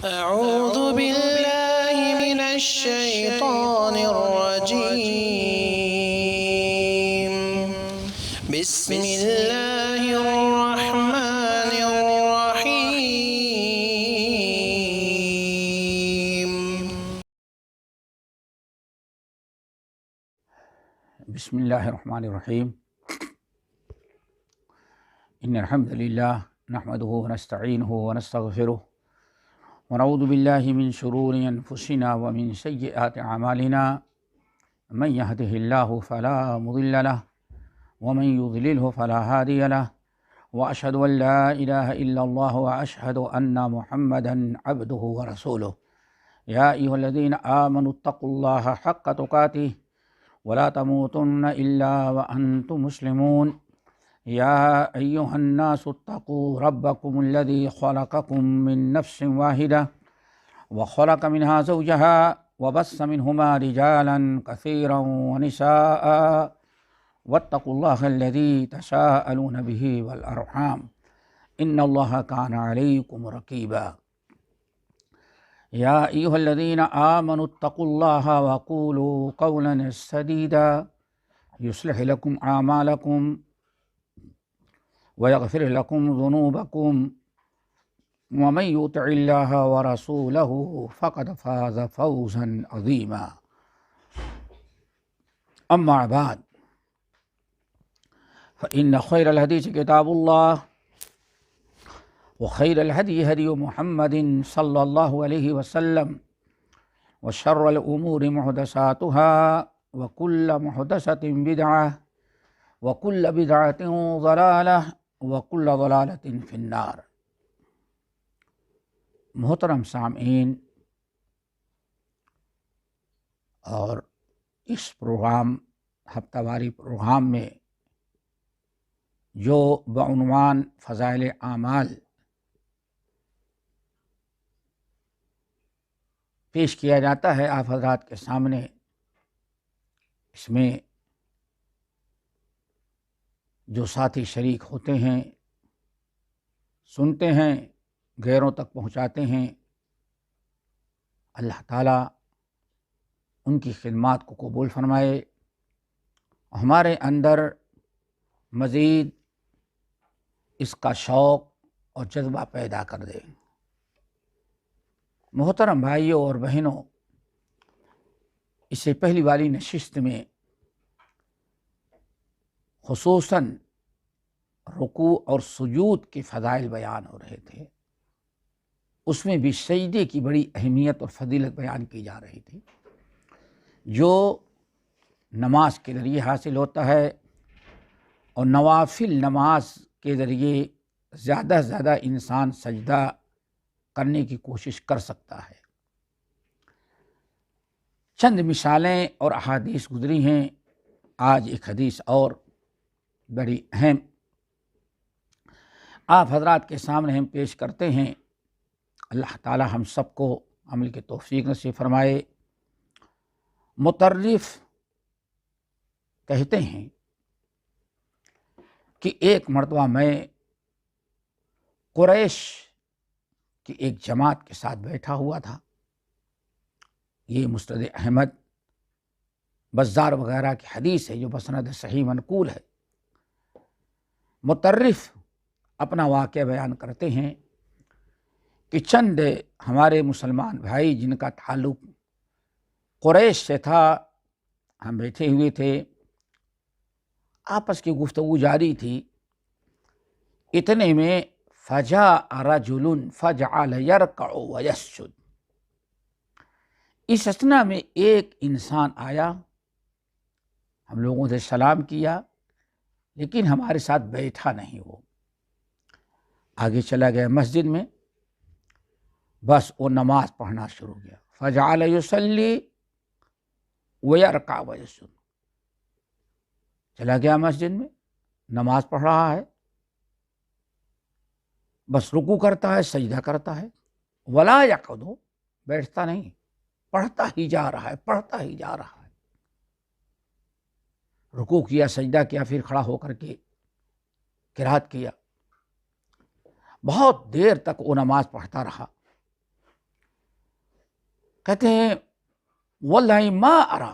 أعوذ بالله من الشيطان الرجيم بسم الله الرحمن الرحيم بسم اللہ الرحمن الرحیم ان الحمد للہ نحمده ونستعینه ونستغفره ونعوذ باللہ من شرور انفسنا ومن سیئات اعمالنا من يهده اللہ فلا مضل له ومن يضلله فلا هادی له واشهد ان لا الہ الا اللہ واشهد ان محمدا عبده ورسوله یا ایھا الذین آمنوا اتقوا اللہ حق تقاته ولا تموتن الا وانتم مسلمون یا ایھا الناس اتقوا ربکم الذی خلقکم من نفس واحدہ وخلق منها زوجها وبث منهما رجالا كثيرا ونساء واتقوا الله الذی تساءلون به والارحام ان اللہ کان علیکم رقیبا یا ایھا الذین آمنوا اتقوا اللہ وقولوا قولا سدیدا یصلح لکم اعمالکم ویغفر لکم ذنوبکم ومن یطع اللہ ورسولہ فقد فاز فوزا عظیما اما بعد فإن خیر الحدیث کتاب اللہ وخیر الهدی هدی محمد صلی اللہ علیہ وسلم وشر الامور محدثاتها وكل محدثۃ بدعہ وكل بدعۃ ضلالہ وكل ضلالۃ فی النار۔ محترم سامعین، اور اس پروگرام ہفتہ واری پروگرام میں جو بعنوان فضائل اعمال پیش کیا جاتا ہے آپ حضرات کے سامنے، اس میں جو ساتھی شریک ہوتے ہیں، سنتے ہیں، غیروں تک پہنچاتے ہیں، اللہ تعالیٰ ان کی خدمات کو قبول فرمائے، ہمارے اندر مزید اس کا شوق اور جذبہ پیدا کر دے۔ محترم بھائیوں اور بہنوں، اس سے پہلی والی نشست میں خصوصاً رکوع اور سجود کے فضائل بیان ہو رہے تھے، اس میں بھی سجدے کی بڑی اہمیت اور فضیلت بیان کی جا رہی تھی، جو نماز کے ذریعے حاصل ہوتا ہے، اور نوافل نماز کے ذریعے زیادہ سے زیادہ انسان سجدہ کرنے کی کوشش کر سکتا ہے۔ چند مثالیں اور احادیث گزری ہیں، آج ایک حدیث اور بڑی اہم آپ حضرات کے سامنے ہم پیش کرتے ہیں۔ اللہ تعالی ہم سب کو عمل کی توفیق نصیب فرمائے۔ مطرف کہتے ہیں کہ ایک مرتبہ میں قریش کی ایک جماعت کے ساتھ بیٹھا ہوا تھا۔ یہ مسند احمد، بزار وغیرہ کی حدیث ہے جو بسند صحیح منقول ہے۔ مطرف اپنا واقعہ بیان کرتے ہیں کہ چند ہمارے مسلمان بھائی جن کا تعلق قریش سے تھا، ہم بیٹھے ہوئے تھے، آپس کی گفتگو جاری تھی، اتنے میں فجاء رجل فجعل يركع ويسجد، اس اثنا میں ایک انسان آیا، ہم لوگوں سے سلام کیا لیکن ہمارے ساتھ بیٹھا نہیں، وہ آگے چلا گیا مسجد میں، بس وہ نماز پڑھنا شروع کیا، فجعل يصلي ويركع ويسجد، چلا گیا مسجد میں، نماز پڑھ رہا ہے، بس رکوع کرتا ہے، سجدہ کرتا ہے، ولا يقعد، بیٹھتا نہیں، پڑھتا ہی جا رہا ہے، پڑھتا ہی جا رہا ہے، رکوع کیا، سجدہ کیا، پھر کھڑا ہو کر کے قرات کیا، بہت دیر تک وہ نماز پڑھتا رہا۔ کہتے ہیں واللہ ما ارا،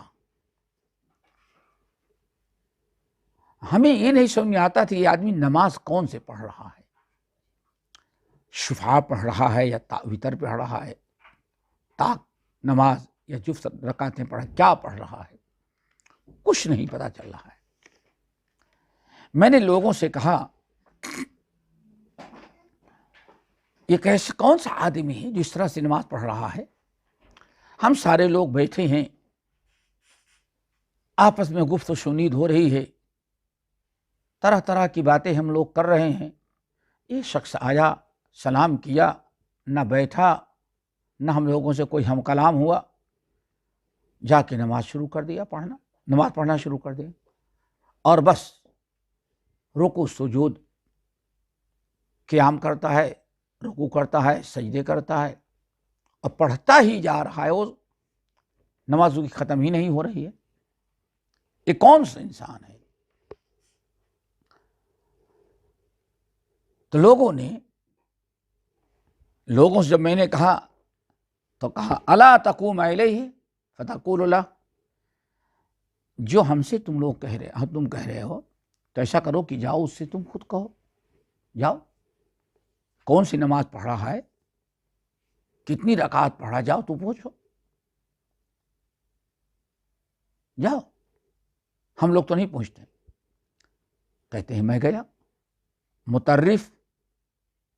ہمیں یہ نہیں سمجھ میں آتا تھا یہ آدمی نماز کون سے پڑھ رہا ہے، شفا پڑھ رہا ہے یا وتر پڑھ رہا ہے، تاک نماز یا جفت رکعتیں پڑھ، کیا پڑھ رہا ہے، کچھ نہیں پتا چل رہا ہے۔ میں نے لوگوں سے کہا یہ کیسے کون سا آدمی ہے جو اس طرح سے نماز پڑھ رہا ہے؟ ہم سارے لوگ بیٹھے ہیں، آپس میں گفت و شنید ہو رہی ہے، طرح طرح کی باتیں ہم لوگ کر رہے ہیں، ایک شخص آیا، سلام کیا، نہ بیٹھا نہ ہم لوگوں سے کوئی ہم کلام ہوا، جا کے نماز شروع کر دیا پڑھنا، نماز پڑھنا شروع کر دیا، اور بس رکوع سجود قیام کرتا ہے، رکوع کرتا ہے، سجدے کرتا ہے، اور پڑھتا ہی جا رہا ہے، وہ نماز کی ختم ہی نہیں ہو رہی ہے۔ یہ کون سا انسان ہے؟ تو لوگوں سے جب میں نے کہا تو کہا الا تقوم الیہ فتقول له، جو ہم سے تم کہہ رہے ہو تو ایسا کرو کہ جاؤ اس سے تم خود کہو، جاؤ کون سی نماز پڑھ رہا ہے، کتنی رکعت پڑھا، جاؤ تو پوچھو، جاؤ، ہم لوگ تو نہیں پوچھتے۔ کہتے ہیں میں گیا، مترف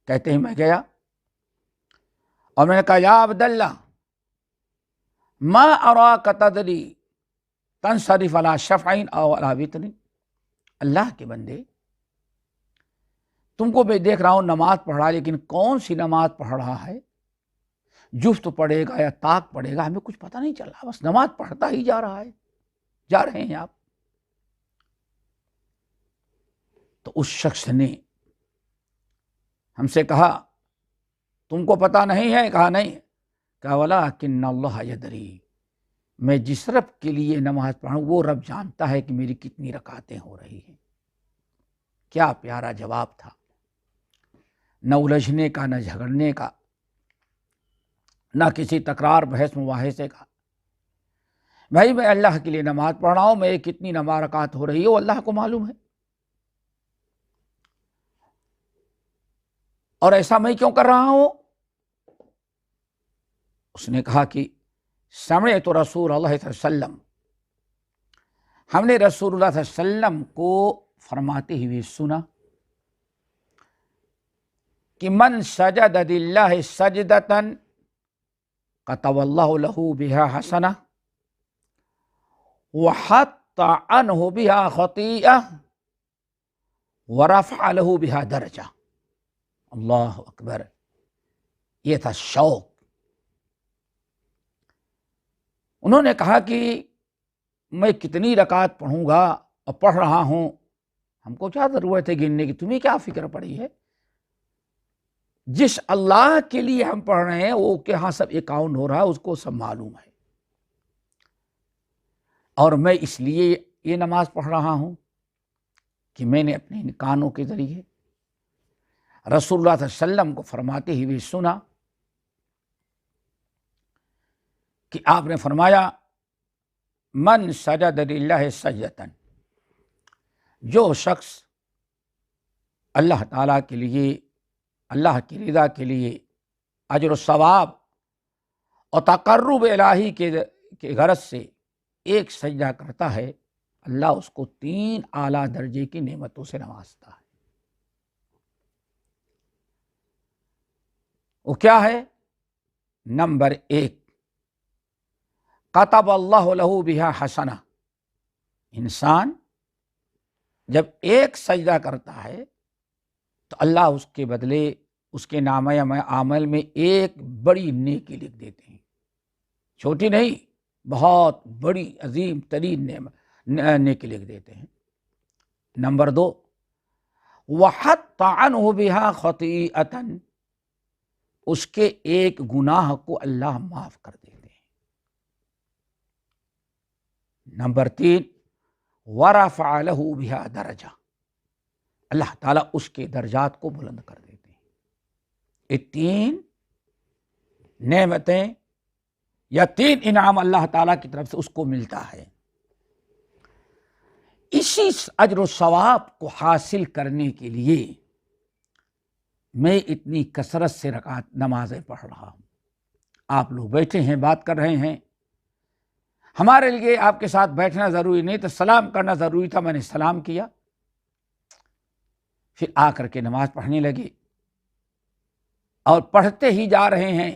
کہتے ہیں میں گیا، اور میں نے کہا یا عبداللہ ما اراک تدری تنصرف علی شفع او علی وتر، اللہ کے بندے تم کو میں دیکھ رہا ہوں نماز پڑھ رہا ہے، لیکن کون سی نماز پڑھ رہا ہے، جفت پڑھے گا یا طاق پڑھے گا، ہمیں کچھ پتہ نہیں چل رہا، بس نماز پڑھتا ہی جا رہا ہے، جا رہے ہیں آپ۔ تو اس شخص نے ہم سے کہا تم کو پتہ نہیں ہے؟ کہا نہیں۔ کہا ولکن اللہ یدری، میں جس رب کے لیے نماز پڑھوں وہ رب جانتا ہے کہ میری کتنی رکعتیں ہو رہی ہیں۔ کیا پیارا جواب تھا، نہ الجھنے کا، نہ جھگڑنے کا، نہ کسی تکرار بحث مباحثے کا۔ بھائی میں اللہ کے لیے نماز پڑھ رہا ہوں، میں کتنی نماز رکعت ہو رہی ہے وہ اللہ کو معلوم ہے، اور ایسا میں کیوں کر رہا ہوں؟ اس نے کہا کہ سمعت رسول اللہ صلی اللہ علیہ وسلم، ہم نے رسول اللہ صلی اللہ علیہ وسلم کو فرماتے ہوئے سنا کہ من سجد للہ سجدۃ کتب اللہ لہ بہا حسنہ وحط عنہ بہا خطیئہ ورفع لہ بہا درجہ۔ اللہ اکبر، یہ تھا شوق۔ انہوں نے کہا کہ میں کتنی رکعت پڑھوں گا اور پڑھ رہا ہوں، ہم کو کیا ضرورت ہے گننے کی، تمہیں کیا فکر پڑی ہے؟ جس اللہ کے لیے ہم پڑھ رہے ہیں وہ کہ ہاں سب اکاؤنٹ ہو رہا ہے، اس کو سب معلوم ہے، اور میں اس لیے یہ نماز پڑھ رہا ہوں کہ میں نے اپنے ان کانوں کے ذریعے رسول اللہ صلی اللہ علیہ وسلم کو فرماتے ہوئے سنا کہ آپ نے فرمایا من سجد للہ سجدۃ، جو شخص اللہ تعالیٰ کے لیے، اللہ کی رضا کے لیے اجر و ثواب اور تقرب الہی کے غرض سے ایک سجدہ کرتا ہے، اللہ اس کو 3 اعلیٰ درجے کی نعمتوں سے نوازتا ہے۔ وہ کیا ہے؟ نمبر 1، کتب اللہ لہ بہا حسنہ، انسان جب ایک سجدہ کرتا ہے تو اللہ اس کے بدلے اس کے نامہ عمل میں ایک بڑی نیکی لکھ دیتے ہیں، چھوٹی نہیں، بہت بڑی عظیم ترین نیکی لکھ دیتے ہیں۔ نمبر 2، وحط عنہ بہا خطیئۃ، اس کے ایک گناہ کو اللہ معاف کر دیتے ہیں۔ نمبر 3، ورفع لہ بہا درجہ، اللہ تعالیٰ اس کے درجات کو بلند کر دیتے ہیں۔ یہ 3 نعمتیں یا 3 انعام اللہ تعالیٰ کی طرف سے اس کو ملتا ہے۔ اسی اجر و ثواب کو حاصل کرنے کے لیے میں اتنی کثرت سے نمازیں پڑھ رہا ہوں۔ آپ لوگ بیٹھے ہیں، بات کر رہے ہیں، ہمارے لیے آپ کے ساتھ بیٹھنا ضروری نہیں تو سلام کرنا ضروری تھا، میں نے سلام کیا، پھر آ کر کے نماز پڑھنے لگے اور پڑھتے ہی جا رہے ہیں۔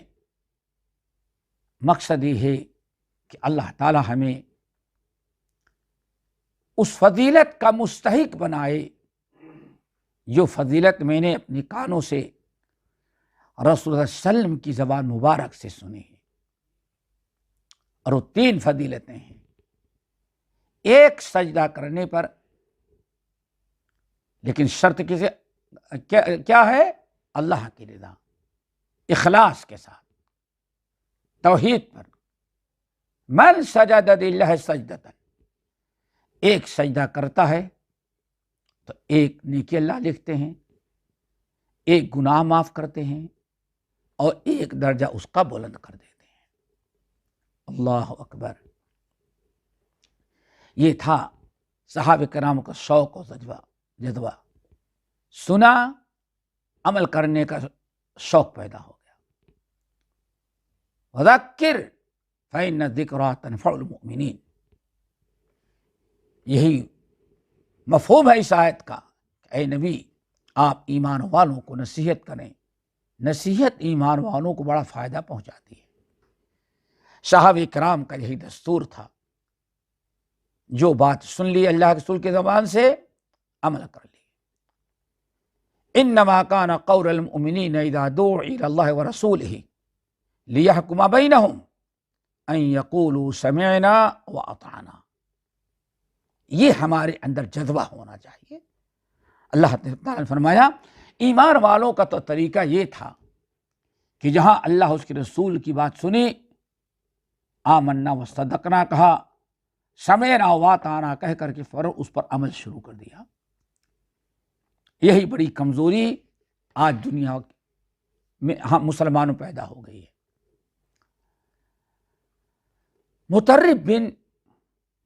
مقصد یہ ہے کہ اللہ تعالی ہمیں اس فضیلت کا مستحق بنائے جو فضیلت میں نے اپنے کانوں سے رسول اللہ صلی اللہ علیہ وسلم کی زبان مبارک سے سنی ہے۔ اور وہ 3 فضیلتیں ہیں۔ ایک سجدہ کرنے پر، لیکن شرط کیا ہے؟ اللہ کی رضا، اخلاص کے ساتھ، توحید پر۔ من سجد للہ سجدۃ، ایک سجدہ کرتا ہے تو ایک نیکی اللہ لکھتے ہیں، ایک گناہ معاف کرتے ہیں اور ایک درجہ اس کا بلند کر دیتے ہیں۔ اللہ اکبر۔ یہ تھا صحابہ کرام کا شوق و جذبہ، سنا، عمل کرنے کا شوق پیدا ہو گیا۔ وذکر فإن الذکریٰ تنفع المؤمنین، یہی مفہوم ہے اس آیت کا کہ اے نبی آپ ایمان والوں کو نصیحت کریں، نصیحت ایمان والوں کو بڑا فائدہ پہنچاتی ہے۔ صحابہ کرام کا یہی دستور تھا، جو بات سن لی اللہ کے رسول کی زبان سے عمل کر لی۔ انما کان قول المؤمنین اذا دعوا الی اللہ ورسولہ لیحکم بینہم ان یقولوا سمعنا واطعنا، یہ ہمارے اندر جذبہ ہونا چاہیے۔ اللہ تعالیٰ نے فرمایا ایمان والوں کا تو طریقہ یہ تھا کہ جہاں اللہ اس کے رسول کی بات سنی، آمنا وصدقنا کہا، سمعنا واطعنا کہہ کر کے فوراً اس پر عمل شروع کر دیا۔ یہی بڑی کمزوری آج دنیا میں ہم مسلمانوں پیدا ہو گئی ہے۔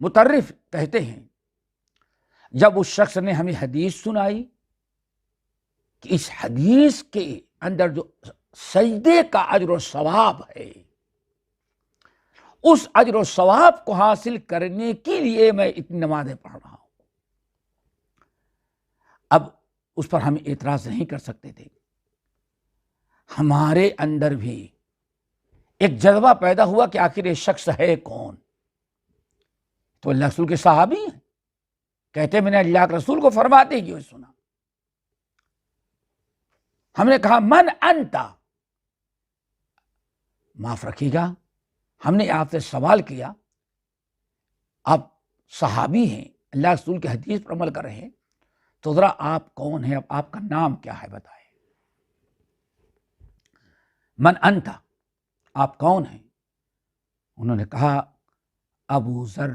مطرف کہتے ہیں جب اس شخص نے ہمیں حدیث سنائی کہ اس حدیث کے اندر جو سجدے کا اجر و ثواب ہے، اس اجر و ثواب کو حاصل کرنے کے لیے میں اتنی نمازیں پڑھ رہا ہوں۔ اب اس پر ہم اعتراض نہیں کر سکتے تھے۔ ہمارے اندر بھی ایک جذبہ پیدا ہوا کہ آخر یہ شخص ہے کون؟ تو اللہ رسول کے صحابی ہیں، کہتے میں نے اللہ کے رسول کو فرماتے کیوں سنا۔ ہم نے کہا من انتا، معاف رکھیے گا، ہم نے آپ سے سوال کیا، آپ صحابی ہیں، اللہ رسول کے حدیث پر عمل کر رہے ہیں، تو ذرا آپ کون ہیں، آپ کا نام کیا ہے بتائیں۔ من انتا، آپ کون ہیں؟ انہوں نے کہا ابو ذر،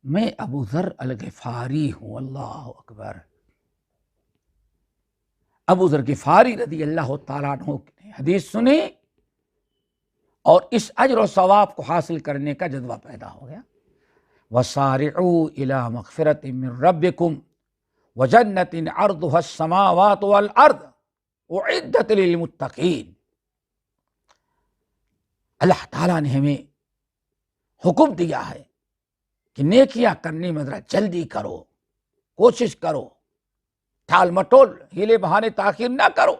میں ابو ذر الغفاری ہوں۔ اللہ اکبر۔ ابو ذر غفاری رضی اللہ تعالیٰ عنہ نے حدیث سنی اور اس اجر و ثواب کو حاصل کرنے کا جذبہ پیدا ہو گیا۔ وَسَارِعُوا إِلَىٰ مَغْفِرَةٍ مِّن رَّبِّكُمْ وَجَنَّةٍ عَرْضُهَا السَّمَاوَاتُ وَالْأَرْضُ أُعِدَّتْ لِلْمُتَّقِينَ۔ اللہ تعالیٰ نے ہمیں حکم دیا ہے کہ نیکیاں کرنے میں ذرا جلدی کرو، کوشش کرو، ٹال مٹول، ہیلے بہانے تاخیر نہ کرو۔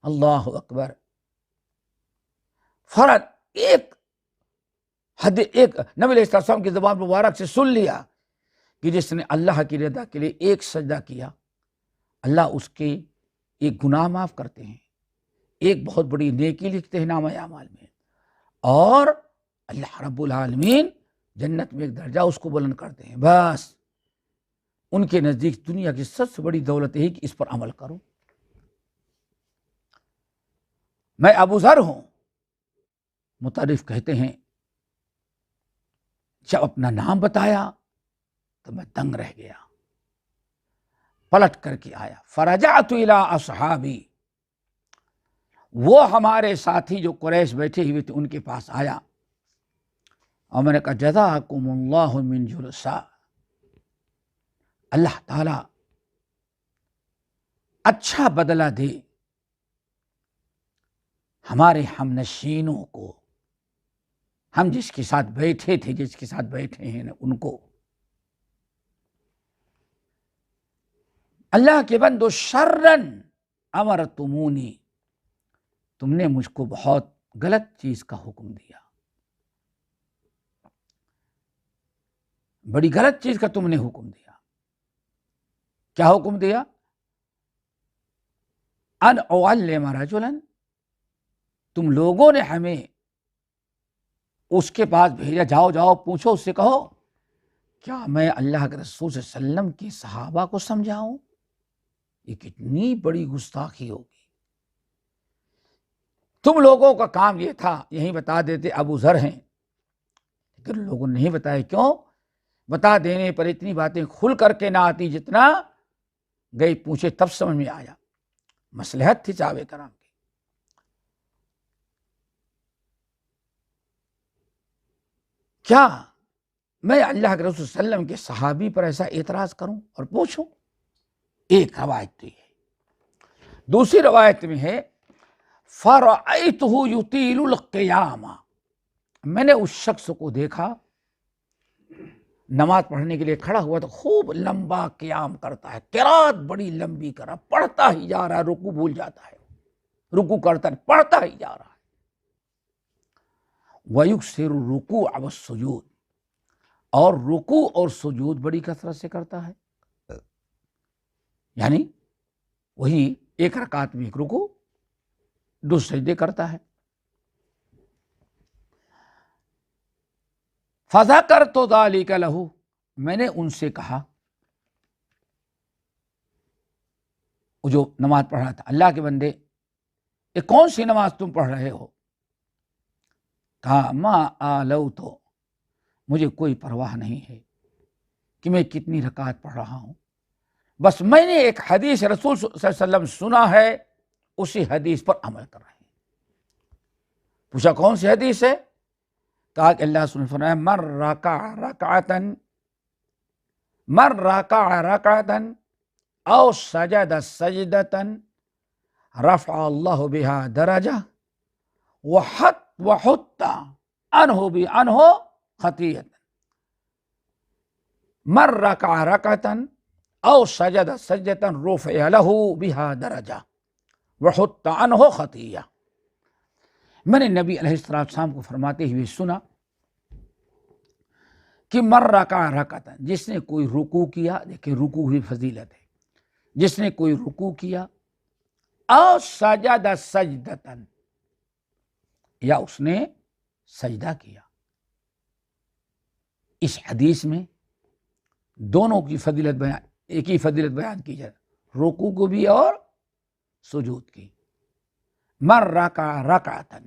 اللہ اکبر۔ فوراً ایک نبی علیہ السلام کی زبان مبارک سے سن لیا کہ جس نے اللہ کی رضا کے لیے ایک سجدہ کیا، اللہ اس کے ایک گناہ معاف کرتے ہیں، ایک بہت بڑی نیکی لکھتے ہیں نامہ اعمال میں، اور اللہ رب العالمین جنت میں ایک درجہ اس کو بلند کرتے ہیں۔ بس ان کے نزدیک دنیا کی سب سے بڑی دولت ہے کہ اس پر عمل کرو۔ میں ابو ذر ہوں۔ مطرف کہتے ہیں جب اپنا نام بتایا تو میں دنگ رہ گیا، پلٹ کر کے آیا۔ فرجعت الی اصحابی وہ ہمارے ساتھی جو قریش بیٹھے ہوئے تھے ان کے پاس آیا اور میں نے کہا جزاکم اللہ من جلساء، اللہ تعالی اچھا بدلہ دے ہمارے ہم نشینوں کو، ہم جس کے ساتھ بیٹھے تھے، جس کے ساتھ بیٹھے ہیں ان کو۔ اللہ کے بندو شرن امرتمونی، تم نے مجھ کو بہت غلط چیز کا حکم دیا، بڑی غلط چیز کا تم نے حکم دیا۔ کیا حکم دیا؟ ان اعلم رجلا، تم لوگوں نے ہمیں اس کے پاس بھیجا، جاؤ جاؤ پوچھو اس سے، کہو کیا میں اللہ کے رسول صلی اللہ علیہ وسلم کے صحابہ کو سمجھاؤں؟ یہ کتنی بڑی گستاخی ہوگی۔ تم لوگوں کا کام یہ تھا، یہی بتا دیتے ابو ذر ہیں، لیکن لوگوں نے نہیں بتایا۔ کیوں؟ بتا دینے پر اتنی باتیں کھل کر کے نہ آتی جتنا گئی پوچھے تب سمجھ میں آیا۔ مصلحت تھی صحابہ کرام کی۔ کیا میں اللہ کے رسول صلی اللہ علیہ وسلم کے صحابی پر ایسا اعتراض کروں اور پوچھوں؟ ایک روایت تو یہ ہے۔ دوسری روایت میں ہے فَرَأَيْتُهُ يُطِيلُ الْقِيَامَ، میں نے اس شخص کو دیکھا نماز پڑھنے کے لیے کھڑا ہوا تو خوب لمبا قیام کرتا ہے، قرات بڑی لمبی کر رہا، پڑھتا ہی جا رہا ہے، رکوع بھول جاتا ہے، رکوع کرتا ہے، پڑھتا ہی جا رہا ہے۔ وَيُكْثِرُ الرُّكُوعَ وَالسُّجُودَ، اور رکوع اور سجود بڑی کثرت سے کرتا ہے، یعنی وہی ایک رکعت میں ایک رکوع، دو سجدے کرتا ہے۔ فَذَكَرْتُ ذَلِكَ لَهُ، میں نے ان سے کہا، وہ جو نماز پڑھ رہا تھا، اللہ کے بندے یہ کون سی نماز تم پڑھ رہے ہو؟ کہا ما آلوت، مجھے کوئی پرواہ نہیں ہے کہ میں کتنی رکعت پڑھ رہا ہوں، بس میں نے ایک حدیث رسول صلی اللہ علیہ وسلم سنا ہے، اسی حدیث پر عمل کر رہے ہیں۔ پوچھا کون سی حدیث ہے؟ کہا کہ اللہ سبحانہ فرمایا من رکع رکعتا او سجد سجدتا رفع اللہ بها درجہ وحط عنہ خطیئۃ، من رکع رکعتا او سجد سجدتا رفع له بها درجہ وحط عنہ خطیئہ۔ میں نے نبی علیہ السلام کو فرماتے ہوئے سنا کہ من رکع رکعتا، جس نے کوئی رکوع کیا، دیکھیں رکوع بھی فضیلت ہے، جس نے کوئی رکوع کیا، او سجد سجدتا، یا اس نے سجدہ کیا۔ اس حدیث میں دونوں کی فضیلت بیان، ایک ہی فضیلت بیان کی جائے، رکوع کو بھی اور سجود کی۔ من رکع رکعتا،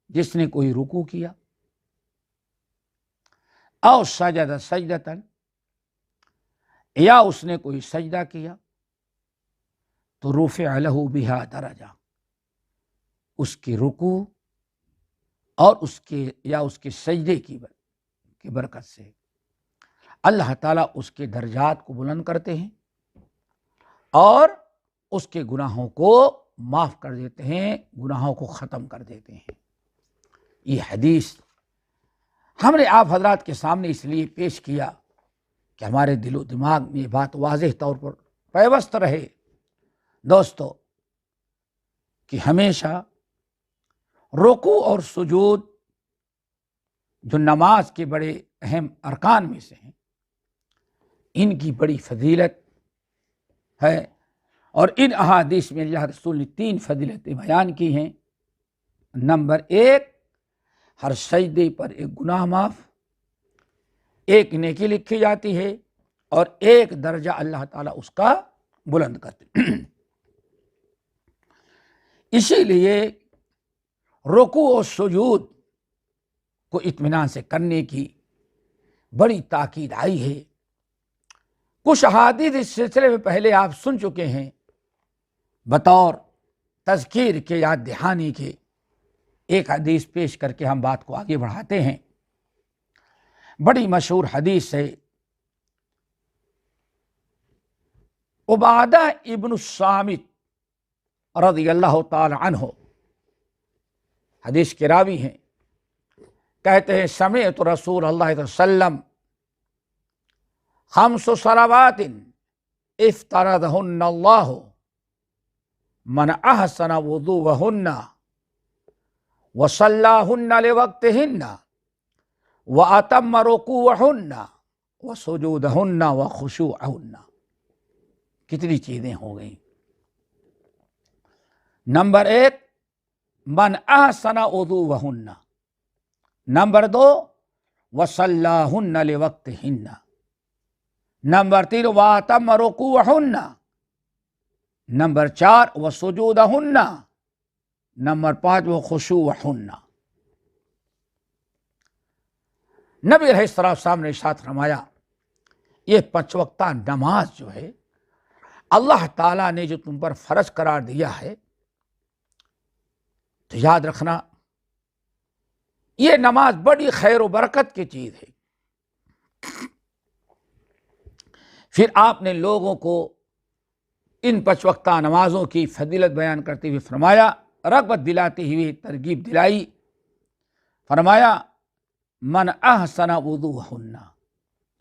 جس نے کوئی رکوع کیا، او سجد سجدتا، یا اس نے کوئی سجدہ کیا، تو رفع لہ بہا درجہ، اس کے رکوع اور اس کے سجدے کی برکت سے اللہ تعالیٰ اس کے درجات کو بلند کرتے ہیں اور اس کے گناہوں کو معاف کر دیتے ہیں، گناہوں کو ختم کر دیتے ہیں۔ یہ حدیث ہم نے آپ حضرات کے سامنے اس لیے پیش کیا کہ ہمارے دل و دماغ میں یہ بات واضح طور پر پیوست رہے دوستو، کہ ہمیشہ رکوع اور سجود جو نماز کے بڑے اہم ارکان میں سے ہیں، ان کی بڑی فضیلت ہے، اور ان احادیث میں اللہ رسول نے 3 فضیلتیں بیان کی ہیں۔ نمبر 1، ہر سجدے پر ایک گناہ معاف، ایک نیکی لکھی جاتی ہے، اور ایک درجہ اللہ تعالیٰ اس کا بلند کرتے۔ اسی لیے رکوع و سجود کو اطمینان سے کرنے کی بڑی تاکید آئی ہے۔ کچھ احادیث اس سلسلے میں پہلے آپ سن چکے ہیں، بطور تذکیر کے، یاد دہانی کے ایک حدیث پیش کر کے ہم بات کو آگے بڑھاتے ہیں۔ بڑی مشہور حدیث ہے، عبادہ ابن الصامت رضی اللہ تعالی عنہ حدیث کے راوی ہیں، کہتے ہیں سمعت رسول اللہ صلی اللہ علیہ وسلم خمس صلوات افترضہن اللہ من احسن وضوءہن وصلاہن لوقتہن واتم رکوعہن وسجودہن وخشوعہن۔ کتنی چیزیں ہو گئیں۔ نمبر 1 من احسن وضوءہن، نمبر 2 وصلاہن لوقتہن، نمبر 3 واتم رکوعہن، نمبر 4 وسجودہن، نمبر 5 وخشوعہن۔ نبی علیہ السلام نے ارشاد فرمایا یہ 5 وقتہ نماز جو ہے اللہ تعالیٰ نے جو تم پر فرض قرار دیا ہے، تو یاد رکھنا یہ نماز بڑی خیر و برکت کی چیز ہے۔ پھر آپ نے لوگوں کو ان 5 وقتہ نمازوں کی فضیلت بیان کرتے ہوئے فرمایا، رغبت دلاتے ہوئے ترغیب دلائی، فرمایا من احسن وضوءہن،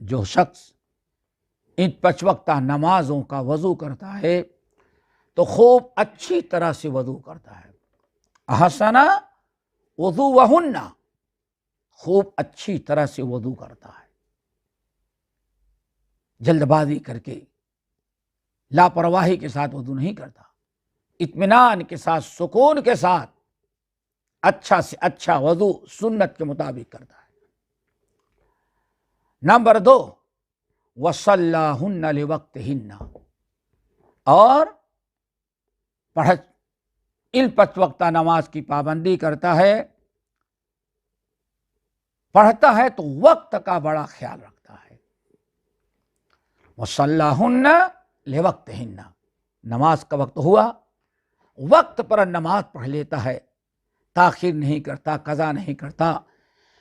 جو شخص ان 5 وقتہ نمازوں کا وضو کرتا ہے تو خوب اچھی طرح سے وضو کرتا ہے۔ احسن وضوءہن، خوب اچھی طرح سے وضو کرتا ہے، جلد بازی کر کے لاپرواہی کے ساتھ وضو نہیں کرتا، اطمینان کے ساتھ سکون کے ساتھ اچھا سے اچھا وضو سنت کے مطابق کرتا ہے۔ نمبر 2 وصلاہن لوقتہن، اور ان 5 وقتہ نماز کی پابندی کرتا ہے، پڑھتا ہے تو وقت کا بڑا خیال رکھتا ہے۔ وصلاہن لوقتہن، نماز کا وقت ہوا، وقت پر نماز پڑھ لیتا ہے، تاخیر نہیں کرتا، قضا نہیں کرتا،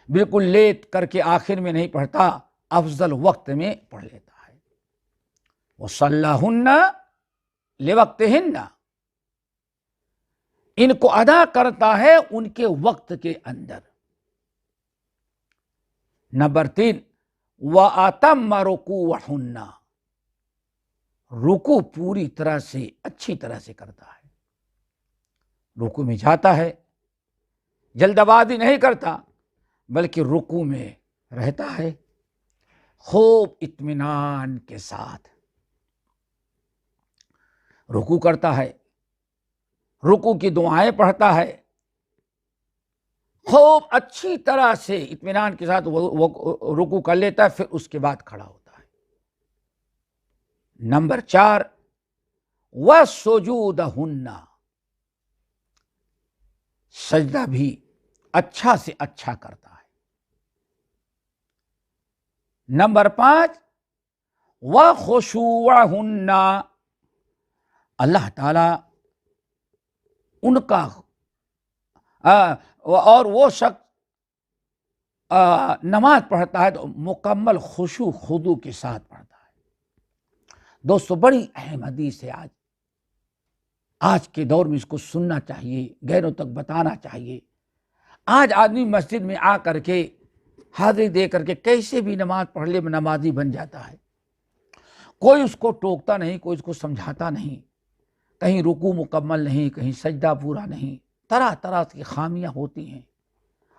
بالکل لیٹ کر کے آخر میں نہیں پڑھتا، افضل وقت میں پڑھ لیتا ہے۔ وصلاہن لوقتہن، ان کو ادا کرتا ہے ان کے وقت کے اندر۔ نمبر 3 وَأَتَمَّ رُكُوعَهُنَّ، رکوع پوری طرح سے اچھی طرح سے کرتا ہے، رکوع میں جاتا ہے، جلد بازی نہیں کرتا، بلکہ رکوع میں رہتا ہے خوب اطمینان کے ساتھ، رکوع کرتا ہے، رکوع کی دعائیں پڑھتا ہے، خوب اچھی طرح سے اطمینان کے ساتھ وہ رکوع کر لیتا ہے، پھر اس کے بعد کھڑا ہوتا ہے۔ نمبر 4 وَسُجُودَهُنَّ، سجدہ بھی اچھا سے اچھا کرتا ہے۔ نمبر 5 وَخُشُوعَهُنَّ، اللہ تعالی ان کا اور وہ شخص نماز پڑھتا ہے تو مکمل خشوع خضوع کے ساتھ پڑھتا ہے۔ دوستو بڑی اہم حدیث ہے، آج کے دور میں اس کو سننا چاہیے، غیروں تک بتانا چاہیے۔ آج آدمی مسجد میں آ کر کے حاضری دے کر کے کیسے بھی نماز پڑھ لے نمازی بن جاتا ہے، کوئی اس کو ٹوکتا نہیں، کوئی اس کو سمجھاتا نہیں، کہیں رکوع مکمل نہیں، کہیں سجدہ پورا نہیں، طرح طرح کی خامیاں ہوتی ہیں،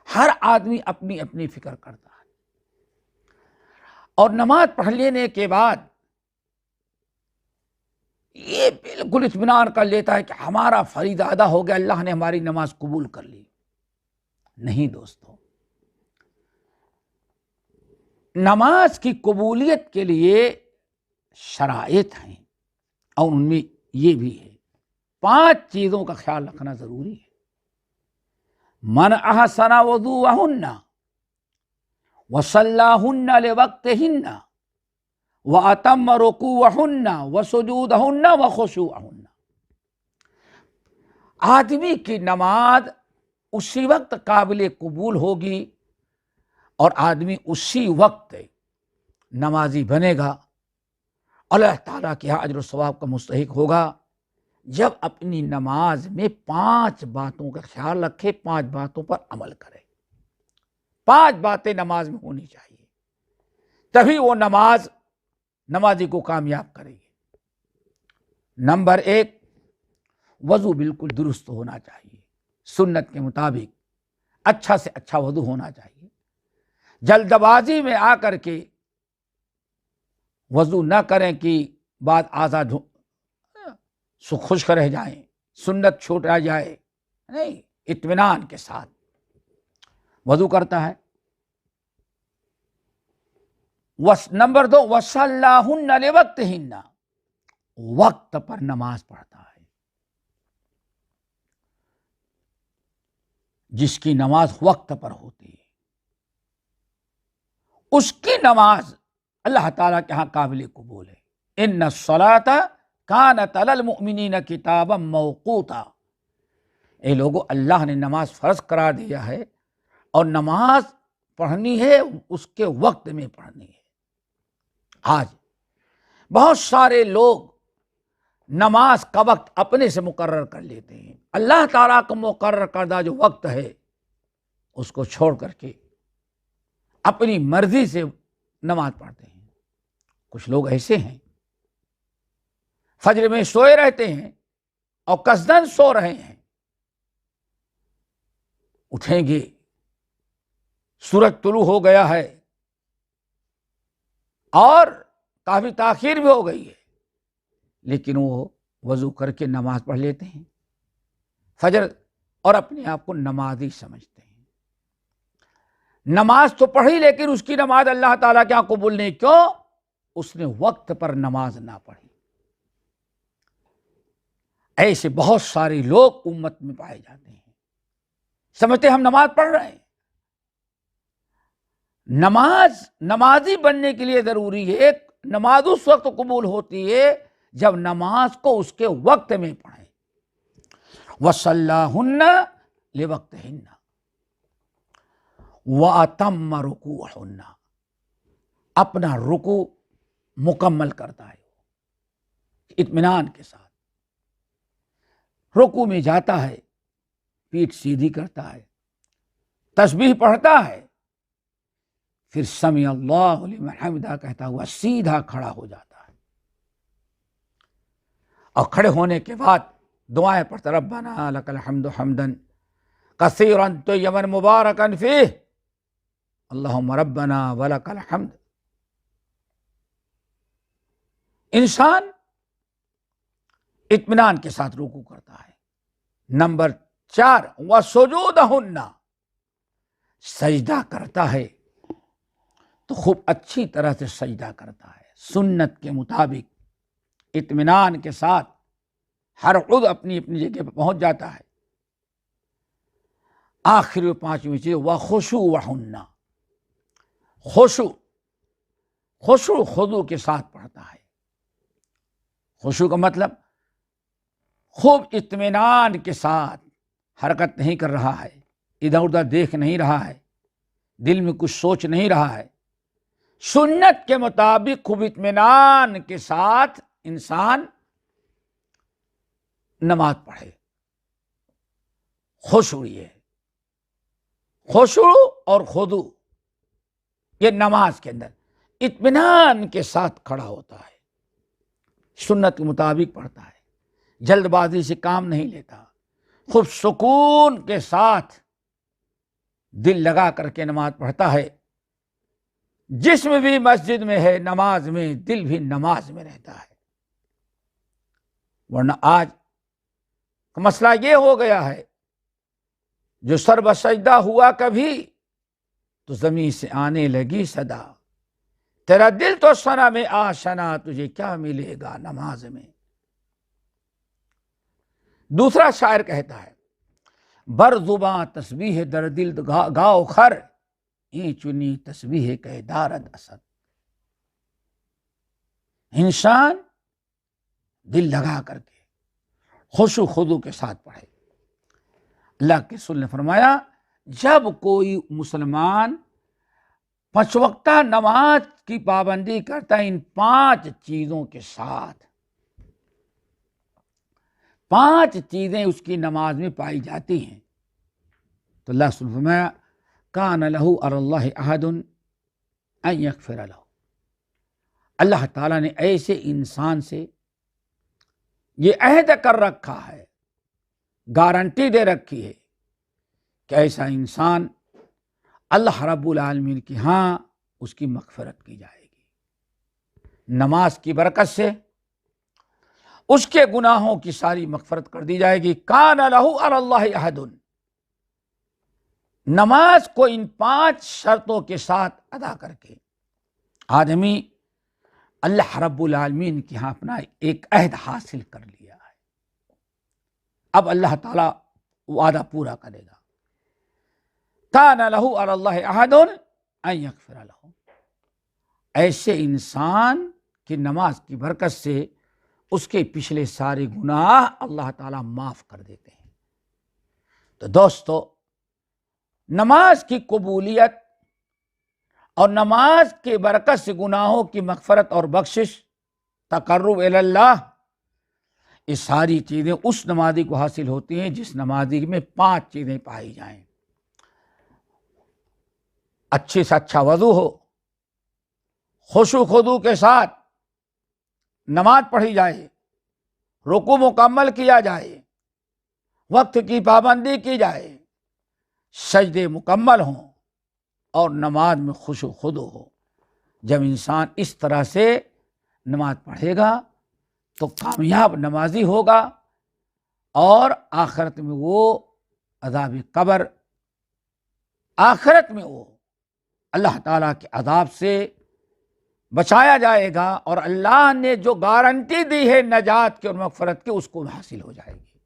ہر آدمی اپنی اپنی فکر کرتا ہے۔ اور نماز پڑھ لینے کے بعد یہ بالکل اطمینان کر لیتا ہے کہ ہمارا فریضہ ادا ہو گیا، اللہ نے ہماری نماز قبول کر لی۔ نہیں دوستو، نماز کی قبولیت کے لیے شرائط ہیں، اور ان میں یہ بھی ہے 5 چیزوں کا خیال رکھنا ضروری ہے۔ من احسن وضوءہن وصلاہن لوقتہن واتم رکوعہن وسجودہن وخشوعہن، آدمی کی نماز اسی وقت قابل قبول ہوگی اور آدمی اسی وقت نمازی بنے گا، اللہ تعالیٰ کے یہاں اجر و ثواب کا مستحق ہوگا، جب اپنی نماز میں 5 باتوں کا خیال رکھے، 5 باتوں پر عمل کرے۔ 5 باتیں نماز میں ہونی چاہیے، تبھی وہ نمازی کو کامیاب کرے گی۔ نمبر 1، وضو بالکل درست ہونا چاہیے، سنت کے مطابق اچھا سے اچھا وضو ہونا چاہیے۔ جلد بازی میں آ کر کے وضو نہ کریں کہ بعد آزاد خشک رہ جائیں، سنت چھوٹ رہ جائے، نہیں، اطمینان کے ساتھ وضو کرتا ہے۔ نمبر 2، وَصَلَّاهُنَّ لِوَقْتِهِنَّ، وقت پر نماز پڑھتا ہے۔ جس کی نماز وقت پر ہوتی ہے اس کی نماز اللہ تعالیٰ کے ہاں قابل قبول ہے۔ ان الصلاۃ کانت علی المؤمنین کتابا موقوتا، اے لوگو، اللہ نے نماز فرض قرار دیا ہے اور نماز پڑھنی ہے اس کے وقت میں پڑھنی ہے۔ آج بہت سارے لوگ نماز کا وقت اپنے سے مقرر کر لیتے ہیں، اللہ تعالیٰ کا مقرر کردہ جو وقت ہے اس کو چھوڑ کر کے اپنی مرضی سے نماز پڑھتے ہیں۔ کچھ لوگ ایسے ہیں فجر میں سوئے رہتے ہیں اور قصدن سو رہے ہیں، اٹھیں گے سورج طلوع ہو گیا ہے اور کافی تاخیر بھی ہو گئی ہے، لیکن وہ وضو کر کے نماز پڑھ لیتے ہیں فجر، اور اپنے آپ کو نمازی سمجھتے ہیں۔ نماز تو پڑھی لیکن اس کی نماز اللہ تعالیٰ کے یہاں قبول نہیں، کیوں؟ اس نے وقت پر نماز نہ پڑھی۔ ایسے بہت سارے لوگ امت میں پائے جاتے ہیں، سمجھتے ہم نماز پڑھ رہے ہیں۔ نمازی بننے کے لیے ضروری ہے، نماز اس وقت قبول ہوتی ہے جب نماز کو اس کے وقت میں پڑھیں۔ وَصَلَّاهُنَّ لِوَقْتِهِنَّ وَأَتَمَّ رُكُوعَهُنَّ، اپنا رکوع مکمل کرتا ہے اطمینان کے ساتھ، رکوع میں جاتا ہے، پیٹھ سیدھی کرتا ہے، تسبیح پڑھتا ہے، پھر سمع اللہ لمن حمدہ کہتا ہوا سیدھا کھڑا ہو جاتا ہے، اور کھڑے ہونے کے بعد دعائیں پڑھتا، ربنا لک الحمد حمدا کثیرا طیبا مبارکا فیہ، اللہم ربنا ولک الحمد۔ انسان اطمینان کے ساتھ رکوع کرتا ہے۔ نمبر 4، وَسُجُودَهُنَّ، سجدہ کرتا ہے تو خوب اچھی طرح سے سجدہ کرتا ہے، سنت کے مطابق اطمینان کے ساتھ، ہر عضو اپنی اپنی جگہ پہ پہنچ جاتا ہے۔ آخری 5ویں چیز، وَخُشُوعَهُنَّ، خشوع خضوع کے ساتھ پڑھتا ہے۔ خشوع کا مطلب خوب اطمینان کے ساتھ، حرکت نہیں کر رہا ہے، ادھر ادھر دیکھ نہیں رہا ہے، دل میں کچھ سوچ نہیں رہا ہے، سنت کے مطابق خوب اطمینان کے ساتھ انسان نماز پڑھے۔ خشوع یہ ہے، خشوع اور خضوع، یہ نماز کے اندر اطمینان کے ساتھ کھڑا ہوتا ہے، سنت کے مطابق پڑھتا ہے، جلد بازی سے کام نہیں لیتا، خوب سکون کے ساتھ دل لگا کر کے نماز پڑھتا ہے۔ جسم بھی مسجد میں ہے، نماز میں، دل بھی نماز میں رہتا ہے۔ ورنہ آج کا مسئلہ یہ ہو گیا ہے، جو سر بسجدہ ہوا کبھی تو زمین سے آنے لگی صدا، تیرا دل تو ثنا میں آشنا، تجھے کیا ملے گا نماز میں۔ دوسرا شاعر کہتا ہے، بر زباں تسبیح در دل گاؤ خر، این چنی تسبیح کہ دارد اسد۔ انسان دل لگا کر کے خشوع خضوع کے ساتھ پڑھے، اللہ کے رسول نے فرمایا جب کوئی مسلمان 5 وقتہ نماز کی پابندی کرتا ہے ان 5 چیزوں کے ساتھ، 5 چیزیں اس کی نماز میں پائی جاتی ہیں، تو اللہ رسول نے فرمایا کان لہ علی اللہ عہد ان یغفر لہ، اللہ تعالیٰ نے ایسے انسان سے یہ عہد کر رکھا ہے، گارنٹی دے رکھی ہے کہ ایسا انسان اللہ رب العالمین کی ہاں اس کی مغفرت کی جائے گی، نماز کی برکت سے اس کے گناہوں کی ساری مغفرت کر دی جائے گی۔ کان لہ علی اللہ عہد، نماز کو ان 5 شرطوں کے ساتھ ادا کر کے آدمی اللہ رب العالمین کی ہاں اپنا ایک عہد حاصل کر لیا ہے، اب اللہ تعالیٰ وعدہ پورا کرے گا۔ کان لہ علی اللہ عہد ان یغفر لہ، ایسے انسان کی نماز کی برکت سے اس کے پچھلے سارے گناہ اللہ تعالیٰ معاف کر دیتے ہیں۔ تو دوستو، نماز کی قبولیت اور نماز کی برکت سے گناہوں کی مغفرت اور بخشش، تقرب الی اللہ، یہ ساری چیزیں اس نمازی کو حاصل ہوتی ہیں جس نمازی میں 5 چیزیں پائی جائیں۔ اچھی سے اچھا وضو ہو، خشوع خضوع کے ساتھ نماز پڑھی جائے، رکوع مکمل کیا جائے، وقت کی پابندی کی جائے، سجدے مکمل ہوں اور نماز میں خشوع خضوع ہو۔ جب انسان اس طرح سے نماز پڑھے گا تو کامیاب نمازی ہوگا، اور آخرت میں وہ عذاب قبر، آخرت میں وہ اللہ تعالیٰ کے عذاب سے بچایا جائے گا، اور اللہ نے جو گارنٹی دی ہے نجات کی اور مغفرت کی اس کو حاصل ہو جائے گی۔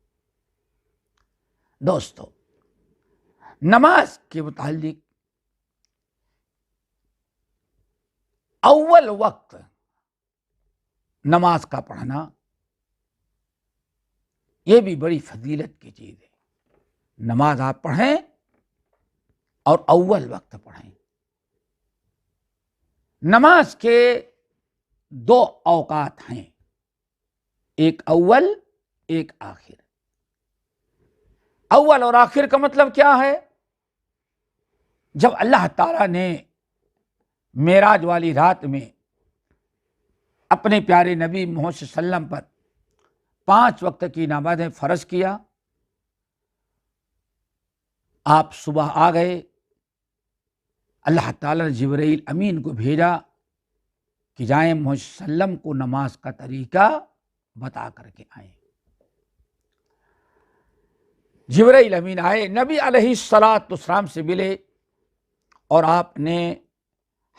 دوستو، نماز کے متعلق اول وقت نماز کا پڑھنا یہ بھی بڑی فضیلت کی چیز ہے۔ نماز آپ پڑھیں اور اول وقت پڑھیں۔ نماز کے 2 اوقات ہیں، ایک اول ایک آخر۔ اول اور آخر کا مطلب کیا ہے؟ جب اللہ تعالیٰ نے معراج والی رات میں اپنے پیارے نبی محمد صلی اللہ علیہ وسلم پر 5 وقت کی نمازیں فرض کیا، آپ صبح آ گئے، اللہ تعالیٰ نے جبرائیل امین کو بھیجا کہ جائیں محمد صلی اللہ علیہ وسلم کو نماز کا طریقہ بتا کر کے آئیں۔ جبرائیل امین آئے، نبی علیہ الصلاۃ والسلام سے ملے، اور آپ نے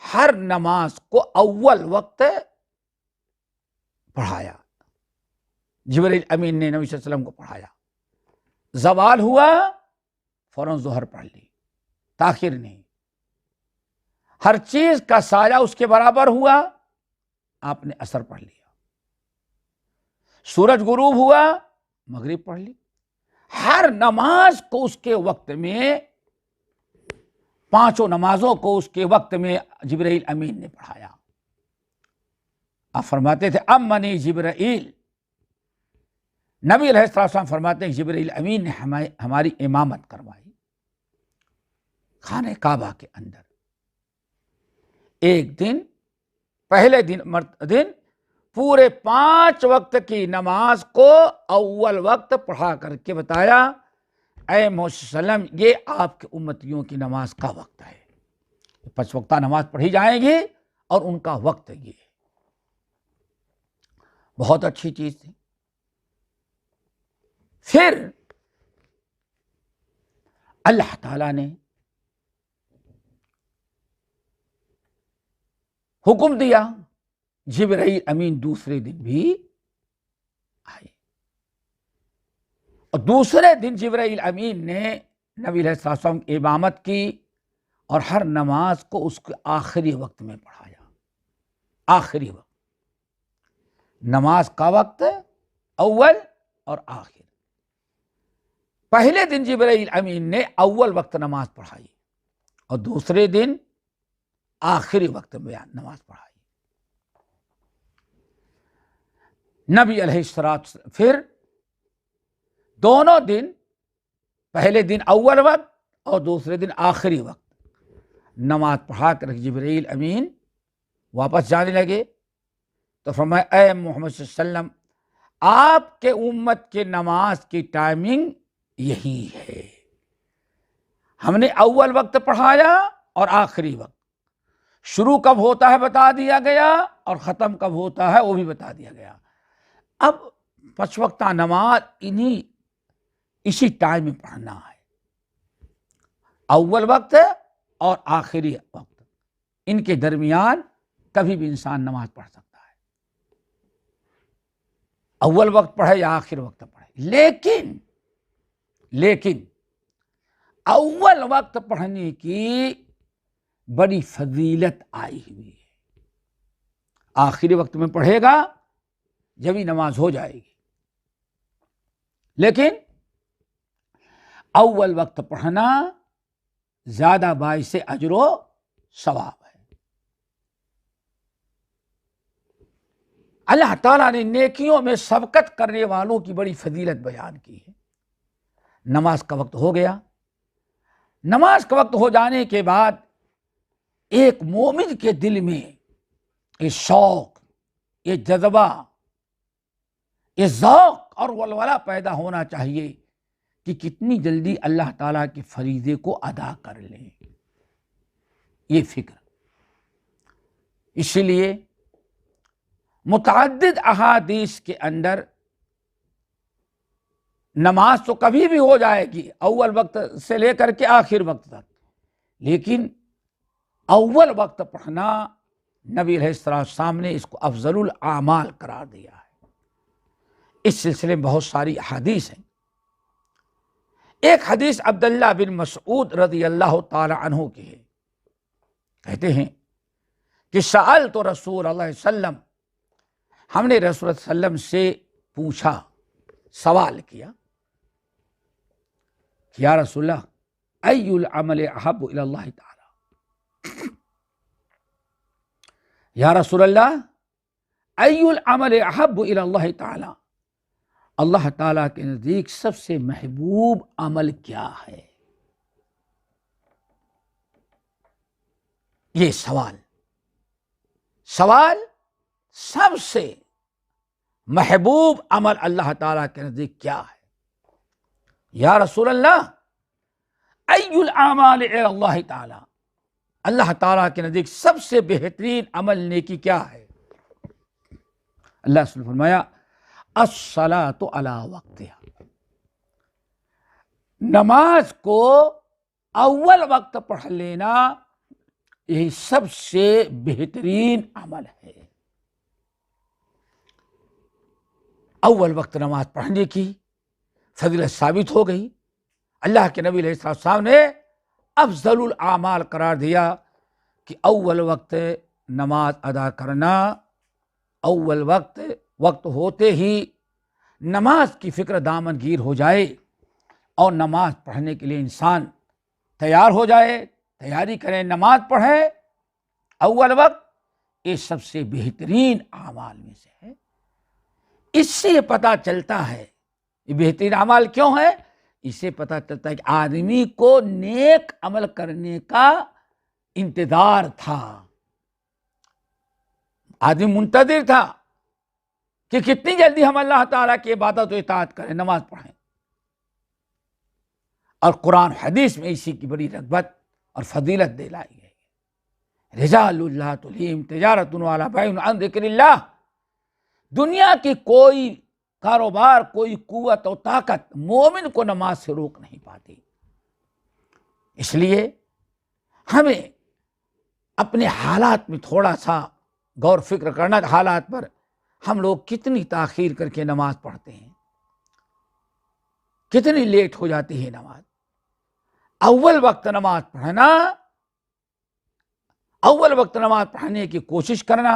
ہر نماز کو اول وقت پڑھایا۔ جبرائیل امین نے نبی صلی اللہ علیہ وسلم کو پڑھایا، زوال ہوا فوراً ظہر پڑھ لی، تاخیر نہیں، ہر چیز کا سایہ اس کے برابر ہوا آپ نے عصر پڑھ لیا، سورج غروب ہوا مغرب پڑھ لی۔ ہر نماز کو اس کے وقت میں، 5 نمازوں کو اس کے وقت میں جبرائیل امین نے پڑھایا۔ آپ فرماتے تھے امنی جبرائیل، نبی علیہ السلام فرماتے ہیں جبرائیل امین نے ہماری امامت کروائی خانہ کعبہ کے اندر۔ ایک دن، پہلے دن پورے 5 وقت کی نماز کو اول وقت پڑھا کر کے بتایا، اے محمد صلی اللہ علیہ وسلم، یہ آپ کے امتیوں کی نماز کا وقت ہے، 5 وقتہ نماز پڑھی جائے گی اور ان کا وقت یہ ہے۔ بہت اچھی چیز تھی۔ پھر اللہ تعالیٰ نے حکم دیا، جبرائیل امین دوسرے دن بھی آئے، اور دوسرے دن جبرائیل امین نے نبی علیہ السلام کی امامت کی، اور ہر نماز کو اس کے آخری وقت میں پڑھایا۔ آخری وقت، نماز کا وقت اول اور آخر۔ پہلے دن جبرائیل امین نے اول وقت نماز پڑھائی اور دوسرے دن آخری وقت میں نماز پڑھائی. نبی علیہ الصلوۃ پھر دونوں دن، پہلے دن اول وقت اور دوسرے دن آخری وقت نماز پڑھا کر جبرائیل امین واپس جانے لگے. تو فرمایا اے محمد صلی اللہ علیہ وسلم، آپ کے امت کے نماز کی ٹائمنگ یہی ہے. ہم نے اول وقت پڑھایا اور آخری وقت، شروع کب ہوتا ہے بتا دیا گیا اور ختم کب ہوتا ہے وہ بھی بتا دیا گیا. اب 5 وقتہ نماز اسی ٹائم میں پڑھنا ہے، اول وقت اور آخری وقت، ان کے درمیان کبھی بھی انسان نماز پڑھ سکتا ہے، اول وقت پڑھے یا آخر وقت پڑھے. لیکن اول وقت پڑھنے کی بڑی فضیلت آئی ہوئی ہے. آخری وقت میں پڑھے گا جبھی نماز ہو جائے گی، لیکن اول وقت پڑھنا زیادہ باعث اجر و ثواب ہے. اللہ تعالیٰ نے نیکیوں میں سبقت کرنے والوں کی بڑی فضیلت بیان کی ہے. نماز کا وقت ہو گیا، نماز کا وقت ہو جانے کے بعد ایک مومن کے دل میں یہ شوق، یہ جذبہ، یہ ذوق اور ولولہ پیدا ہونا چاہیے کہ کتنی جلدی اللہ تعالیٰ کے فریضے کو ادا کر لیں. یہ فکر، اسی لیے متعدد احادیث کے اندر نماز تو کبھی بھی ہو جائے گی اول وقت سے لے کر کے آخر وقت تک، لیکن اول وقت پڑھنا نبی علیہ السلام نے اس کو افضل الاعمال قرار دیا ہے. اس سلسلے میں بہت ساری احادیث ہیں. ایک حدیث عبداللہ بن مسعود رضی اللہ تعالی عنہ کی ہے. کہتے ہیں کہ سألت رسول اللہ صلی اللہ علیہ وسلم، ہم نے رسول اللہ صلی اللہ علیہ وسلم سے پوچھا، سوال کیا کہ یا رسول اللہ ای العمل احب الی اللہ تعالی، یا رسول اللہ ای العمل احب الی اللہ تعالی، اللہ تعالیٰ کے نزدیک سب سے محبوب عمل کیا ہے؟ یہ سوال سب سے محبوب عمل اللہ تعالیٰ کے نزدیک کیا ہے؟ یا رسول اللہ ای الاعمال الی اللہ تعالی، اللہ تعالیٰ کے نزدیک سب سے بہترین عمل نیکی کیا ہے؟ اللہ نے فرمایا الصلاۃ علی وقتها، نماز کو اول وقت پڑھ لینا یہی سب سے بہترین عمل ہے. اول وقت نماز پڑھنے کی فضیلت ثابت ہو گئی. اللہ کے نبی علیہ السلام نے افضل الاعمال قرار دیا کہ اول وقت نماز ادا کرنا، اول وقت ہوتے ہی نماز کی فکر دامن گیر ہو جائے اور نماز پڑھنے کے لیے انسان تیار ہو جائے، تیاری کرے، نماز پڑھے اول وقت، یہ سب سے بہترین اعمال میں سے ہے. اس سے پتہ چلتا ہے یہ بہترین اعمال کیوں ہے، اس سے پتہ چلتا ہے کہ آدمی کو نیک عمل کرنے کا انتظار تھا، آدمی منتظر تھا کہ کتنی جلدی ہم اللہ تعالیٰ کی عبادت و اطاعت کریں، نماز پڑھیں. اور قرآن حدیث میں اسی کی بڑی رغبت اور فضیلت دلائی گئی. رجال لا تلہیہم تجارۃ ولا بیع عن ذکر اللہ، دنیا کی کوئی کاروبار، کوئی قوت و طاقت مومن کو نماز سے روک نہیں پاتی. اس لیے ہمیں اپنے حالات میں تھوڑا سا غور فکر کرنا، حالات پر ہم لوگ کتنی تاخیر کر کے نماز پڑھتے ہیں، کتنی لیٹ ہو جاتی ہے نماز. اول وقت نماز پڑھنا، اول وقت نماز پڑھنے کی کوشش کرنا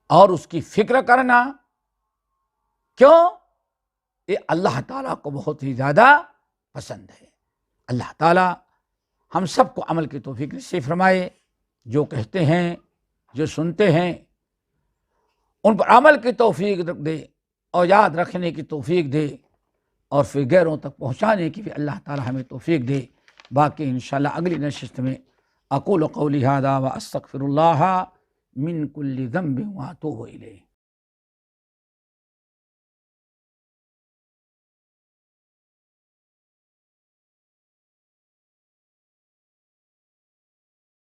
اور اس کی فکر کرنا. کیوں؟ یہ اللہ تعالیٰ کو بہت ہی زیادہ پسند ہے۔ اللہ تعالیٰ ہم سب کو عمل کی توفیق نصیب فرمائے، جو کہتے ہیں، جو سنتے ہیں، ان پر عمل کی توفیق دے اور یاد رکھنے کی توفیق دے، اور پھر غیروں تک پہنچانے کی بھی اللہ تعالیٰ ہمیں توفیق دے۔ باقی انشاءاللہ اگلی نشست میں اقول قولی ھذا واستغفر اللہ من کل ذنب واتوب الیہ۔